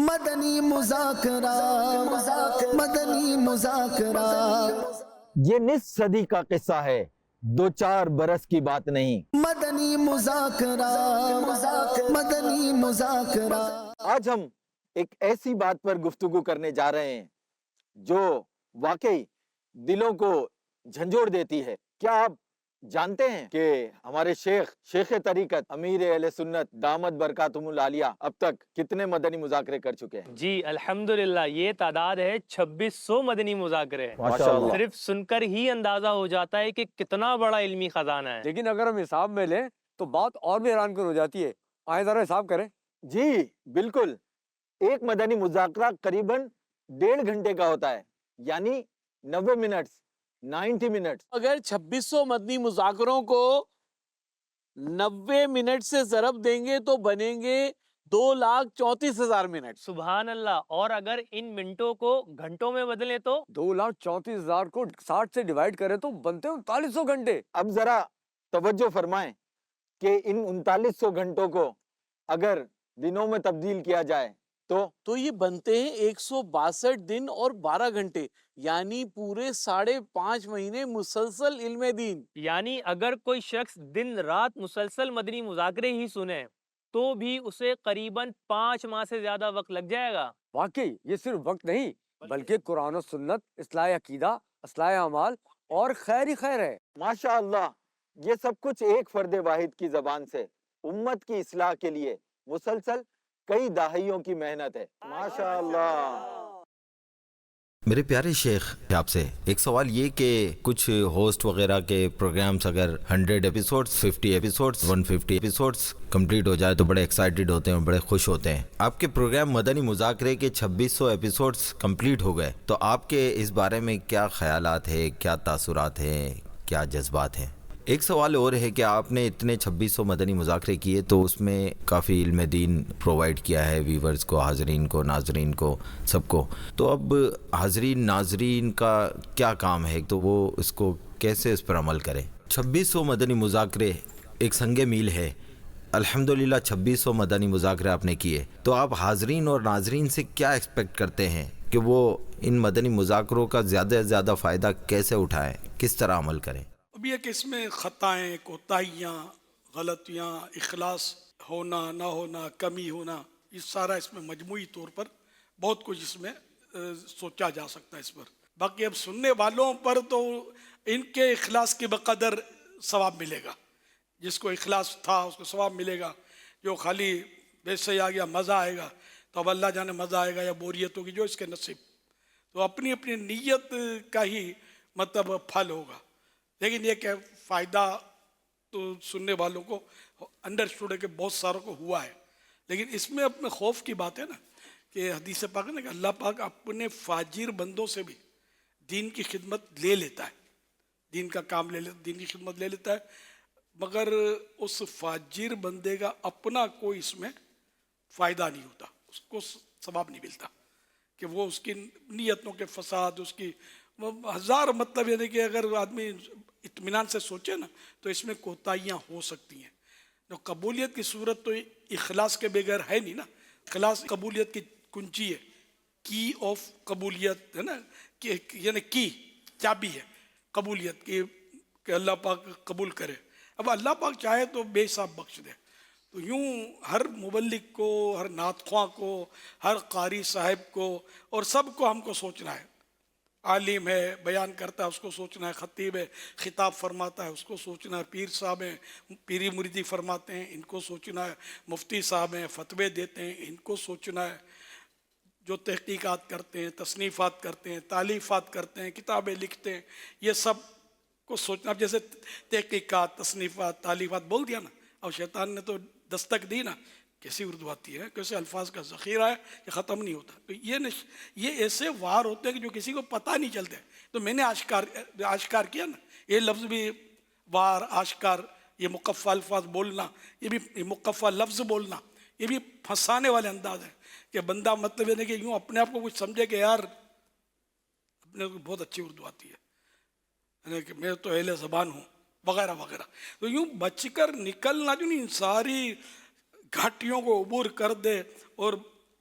مدنی مذاکرہ مدنی مذاکرہ۔ یہ نصف صدی کا قصہ ہے، دو چار برس کی بات نہیں۔ مدنی مذاکرہ مدنی مذاکرہ۔ آج ہم ایک ایسی بات پر گفتگو کرنے جا رہے ہیں جو واقعی دلوں کو جھنجھوڑ دیتی ہے۔ کیا آپ جانتے ہیں کہ ہمارے شیخ طریقت امیر اہل سنت دامت برکاتہم العالیہ اب تک کتنے مدنی مذاکرے کر چکے ہیں؟ جی الحمدللہ، یہ تعداد ہے 2600 مدنی مذاکرے۔ ماشاءاللہ۔ صرف سن کر ہی اندازہ ہو جاتا ہے کہ کتنا بڑا علمی خزانہ ہے۔ لیکن اگر ہم حساب میں لیں تو بات اور بھی حیران کن ہو جاتی ہے۔ آئیں ذرا حساب کریں۔ جی بالکل، ایک مدنی مذاکرہ قریباً 1.5 گھنٹے کا ہوتا ہے، یعنی 90 منٹس 90 منٹس۔ اگر 2600 مدنی مذاکروں کو 90 منٹ سے ضرب دیں گے تو بنیں گے 2,34,000 منٹ۔ سبحان اللہ۔ اور اگر ان منٹوں کو گھنٹوں میں بدلیں تو 2,34,000 کو 60 سے ڈیوائیڈ کریں تو بنتے ہیں 3900 گھنٹے۔ اب ذرا توجہ فرمائیں کہ ان 3900 گھنٹوں کو اگر دنوں میں تبدیل کیا جائے تو یہ بنتے ہیں 162 دن اور 12 گھنٹے، یعنی پورے 5.5 مہینے مسلسل علم دین۔ یعنی اگر کوئی شخص دن رات مسلسل مدنی مذاکرے ہی سنے تو بھی اسے قریباً 5 ماہ سے زیادہ وقت لگ جائے گا۔ واقعی یہ صرف وقت نہیں بلکہ قرآن و سنت، اصلاح عقیدہ، اصلاح اعمال اور خیر ہی خیر ہے۔ ماشاءاللہ، یہ سب کچھ ایک فرد واحد کی زبان سے امت کی اصلاح کے لیے مسلسل کئی دہائیوں کی محنت ہے۔ ماشاءاللہ۔ میرے پیارے شیخ، آپ سے ایک سوال یہ کہ کچھ ہوسٹ وغیرہ کے پروگرامز اگر 100 ایپیسوڈز 50 ایپیسوڈز 150 ایپیسوڈز کمپلیٹ ہو جائے تو بڑے ایکسائٹڈ ہوتے ہیں، بڑے خوش ہوتے ہیں۔ آپ کے پروگرام مدنی مذاکرے کے 2600 ایپیسوڈز کمپلیٹ ہو گئے تو آپ کے اس بارے میں کیا خیالات ہیں، کیا تاثرات ہیں، کیا جذبات ہیں؟ ایک سوال اور ہے کہ آپ نے اتنے 2600 مدنی مذاکرے کیے تو اس میں کافی علم دین پرووائڈ کیا ہے ویورز کو، حاضرین کو، ناظرین کو، سب کو۔ تو اب حاضرین ناظرین کا کیا کام ہے تو وہ اس کو کیسے اس پر عمل کریں؟ 2600 مدنی مذاکرے ایک سنگ میل ہے۔ الحمدللہ 2600 مدنی مذاکرے آپ نے کیے تو آپ حاضرین اور ناظرین سے کیا ایکسپیکٹ کرتے ہیں کہ وہ ان مدنی مذاکروں کا زیادہ سے زیادہ فائدہ کیسے اٹھائیں، کس طرح عمل کریں؟ اب یہ کہ اس میں خطائیں، کوتاہیاں، غلطیاں، اخلاص ہونا نہ ہونا، کمی ہونا، یہ سارا اس میں مجموعی طور پر بہت کچھ اس میں سوچا جا سکتا ہے اس پر۔ باقی اب سننے والوں پر تو ان کے اخلاص کے بقدر ثواب ملے گا۔ جس کو اخلاص تھا اس کو ثواب ملے گا، جو خالی ویسے ہی آ گیا مزہ آئے گا تو اب اللہ جانے مزہ آئے گا یا بوریت ہوگی، جو اس کے نصیب۔ تو اپنی اپنی نیت کا ہی مطلب پھل ہوگا۔ لیکن یہ کہ فائدہ تو سننے والوں کو انڈرسٹوڈ ہے کہ بہت ساروں کو ہوا ہے، لیکن اس میں اپنے خوف کی بات ہے نا کہ حدیث پاک ہے نا کہ اللہ پاک اپنے فاجر بندوں سے بھی دین کی خدمت لے لیتا ہے، دین کا کام لے لیتا، دین کی خدمت لے لیتا ہے، مگر اس فاجر بندے کا اپنا کوئی اس میں فائدہ نہیں ہوتا، اس کو ثواب نہیں ملتا، کہ وہ اس کی نیتوں کے فساد، اس کی ہزار مطلب یعنی کہ اگر آدمی اطمینان سے سوچے نا تو اس میں کوتاہیاں ہو سکتی ہیں۔ جو قبولیت کی صورت تو اخلاص کے بغیر ہے نہیں نا۔ اخلاص قبولیت کی کنجی ہے، کی آف قبولیت ہے نا، یعنی کی چابی ہے قبولیت کی، کہ اللہ پاک قبول کرے۔ اب اللہ پاک چاہے تو بے حساب بخش دے۔ تو یوں ہر مبلغ کو، ہر نعت خواں کو، ہر قاری صاحب کو اور سب کو ہم کو سوچنا ہے۔ عالم ہے بیان کرتا ہے اس کو سوچنا ہے، خطیب ہے خطاب فرماتا ہے اس کو سوچنا ہے، پیر صاحب ہیں پیری مریدی فرماتے ہیں ان کو سوچنا ہے، مفتی صاحب ہیں فتوے دیتے ہیں ان کو سوچنا ہے، جو تحقیقات کرتے ہیں، تصنیفات کرتے ہیں، تالیفات کرتے ہیں، کتابیں لکھتے ہیں، یہ سب کو سوچنا۔ اب جیسے تحقیقات، تصنیفات، تالیفات بول دیا نا، اب شیطان نے تو دستک دی نا، کیسی اردو آتی ہے، کیسے الفاظ کا ذخیرہ ہے، یہ ختم نہیں ہوتا۔ تو یہ ایسے وار ہوتے ہیں کہ جو کسی کو پتہ نہیں چلتے۔ تو میں نے آشکار کیا نا، یہ لفظ بھی وار، آشکار، یہ مقفع الفاظ بولنا، یہ بھی مقفع لفظ بولنا، یہ بھی پھنسانے والے انداز ہیں کہ بندہ مطلب یہ کہ یوں اپنے آپ کو کچھ سمجھے کہ یار اپنے کو بہت اچھی اردو آتی ہے کہ میں تو اہل زبان ہوں وغیرہ وغیرہ۔ تو یوں بچ کر نکلنا جو نہیں، ساری گھاٹیوں کو عبور کر دے اور